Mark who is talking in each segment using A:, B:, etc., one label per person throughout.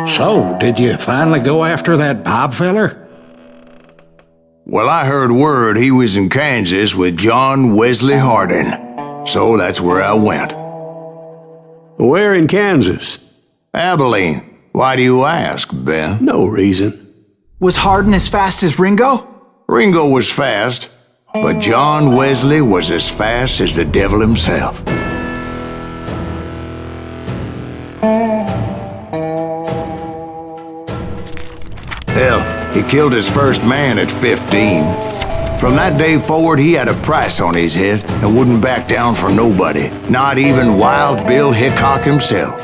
A: So, did you finally go after that Bob feller?
B: Well, I heard word he was in Kansas with John Wesley Hardin, so that's where I went.
C: Where in Kansas?
B: Abilene. Why do you ask, Ben?
C: No reason.
D: Was Hardin as fast as Ringo?
B: Ringo was fast, but John Wesley was as fast as the devil himself. Hell, he killed his first man at 15. From that day forward, he had a price on his head and wouldn't back down for nobody, not even Wild Bill Hickok himself.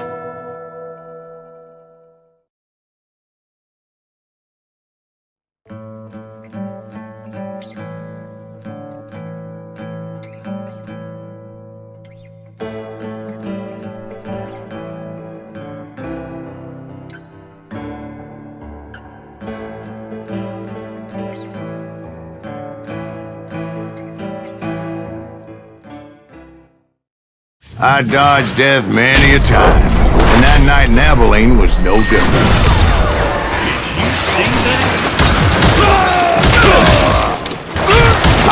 B: I dodged death many a time, and that night in Abilene was no different.
E: Did you see that?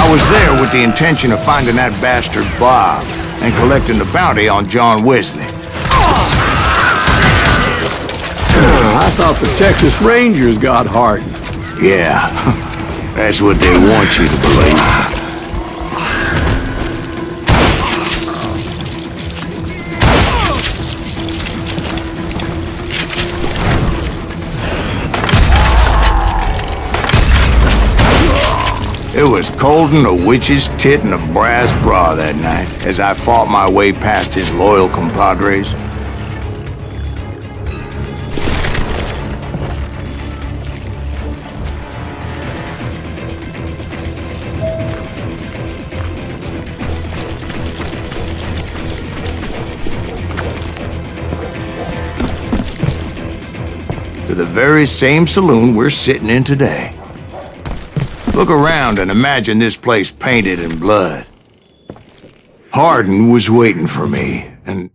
B: I was there with the intention of finding that bastard Bob and collecting the bounty on John Wesley.
C: I thought the Texas Rangers got Hardin.
B: Yeah, that's what they want you to believe. It was cold in a witch's tit and a brass bra that night as I fought my way past his loyal compadres. To the very same saloon we're sitting in today. Look around and imagine this place painted in blood. Hardin was waiting for me, and...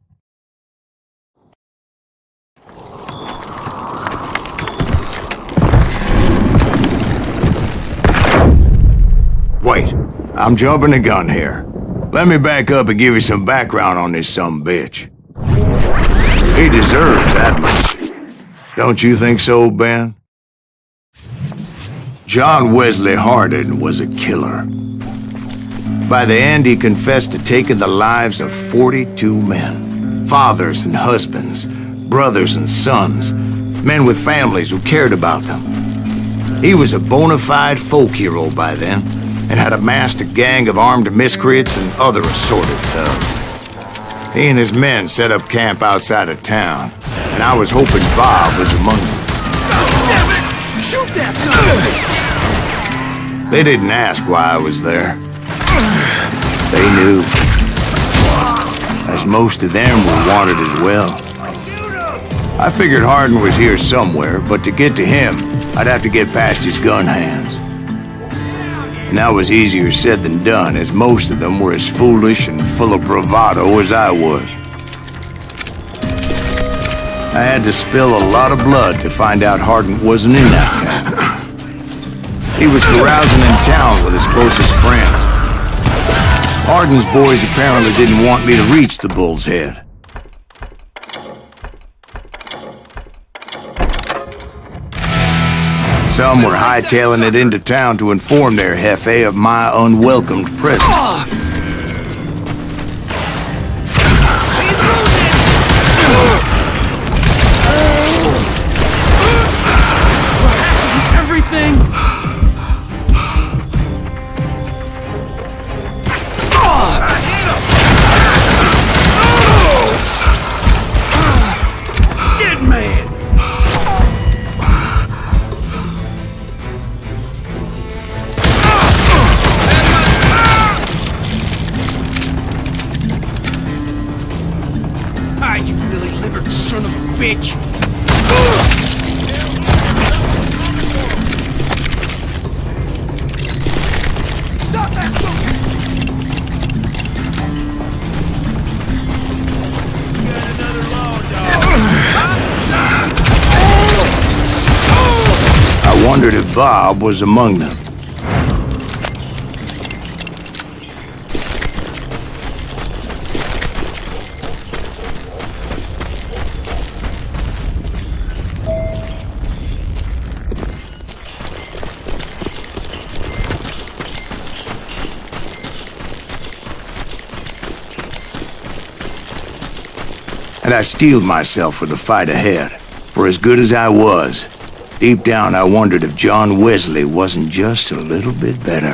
B: Wait, I'm jumping the gun here. Let me back up and give you some background on this sumbitch. He deserves that much. Don't you think so, Ben? John Wesley Hardin was a killer. By the end, he confessed to taking the lives of 42 men. Fathers and husbands, brothers and sons, men with families who cared about them. He was a bona fide folk hero by then, and had amassed a gang of armed miscreants and other assorted thugs. He and his men set up camp outside of town, and I was hoping Bob was among them.
E: Damn it! Shoot that son!
B: They didn't ask why I was there. They knew. As most of them were wanted as well. I figured Hardin was here somewhere, but to get to him, I'd have to get past his gun hands. And that was easier said than done, as most of them were as foolish and full of bravado as I was. I had to spill a lot of blood to find out Hardin wasn't in that camp. He was carousing in town with his closest friends. Hardin's boys apparently didn't want me to reach the Bull's Head. Some were hightailing it into town to inform their jefe of my unwelcomed presence.
E: You lily-livered son of a bitch! Stop that son! You got another law, dog.
B: wondered if Bob was among them. And I steeled myself for the fight ahead. For as good as I was, deep down I wondered if John Wesley wasn't just a little bit better.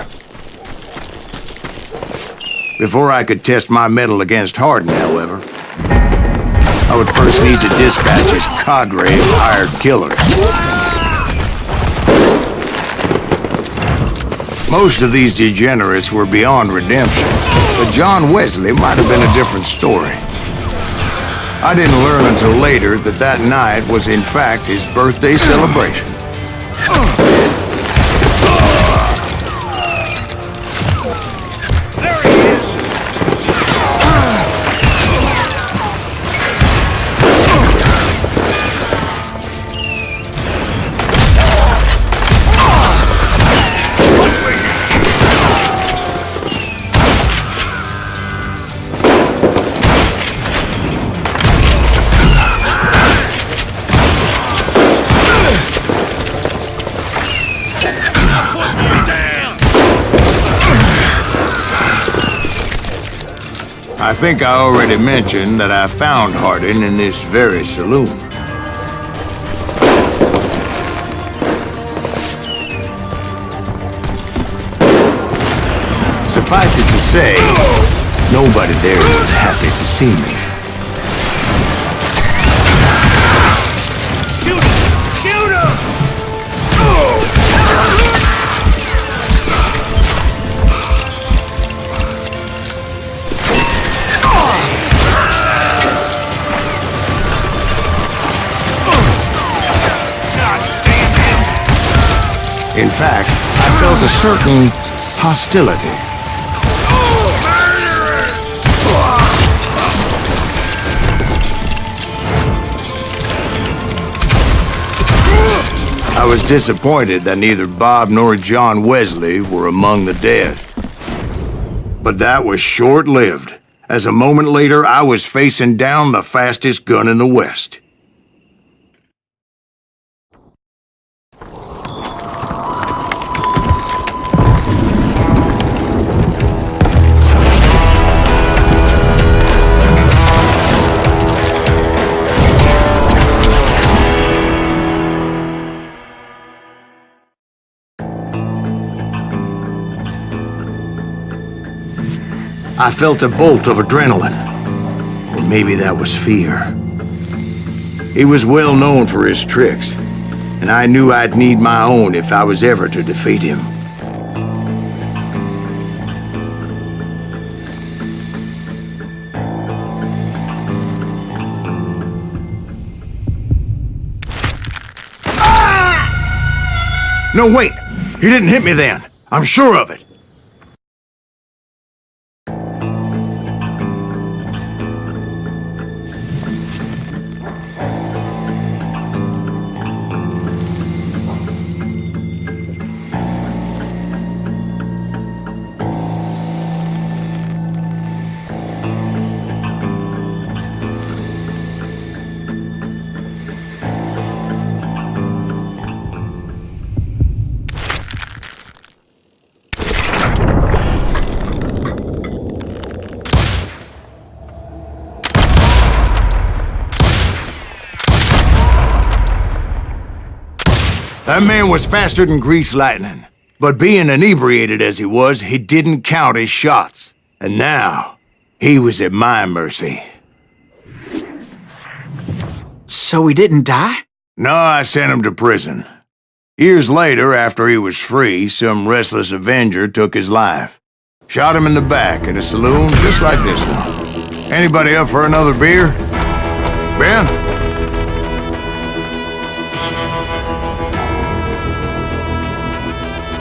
B: Before I could test my mettle against Hardin, however, I would first need to dispatch his cadre of hired killers. Most of these degenerates were beyond redemption, but John Wesley might have been a different story. I didn't learn until later that that night was in fact his birthday celebration.
E: There he is!
B: I think I already mentioned that I found Hardin in this very saloon. Suffice it to say, nobody there was happy to see me.
E: Shoot him! Shoot him!
B: In fact, I felt a certain hostility. I was disappointed that neither Bob nor John Wesley were among the dead. But that was short-lived, as a moment later I was facing down the fastest gun in the West. I felt a bolt of adrenaline, or maybe that was fear. He was well known for his tricks, and I knew I'd need my own if I was ever to defeat him. Ah! No, wait! He didn't hit me then. I'm sure of it. That man was faster than greased lightning. But being inebriated as he was, he didn't count his shots. And now, he was at my mercy.
D: So he didn't die?
B: No, I sent him to prison. Years later, after he was free, some restless avenger took his life. Shot him in the back in a saloon just like this one. Anybody up for another beer? Ben?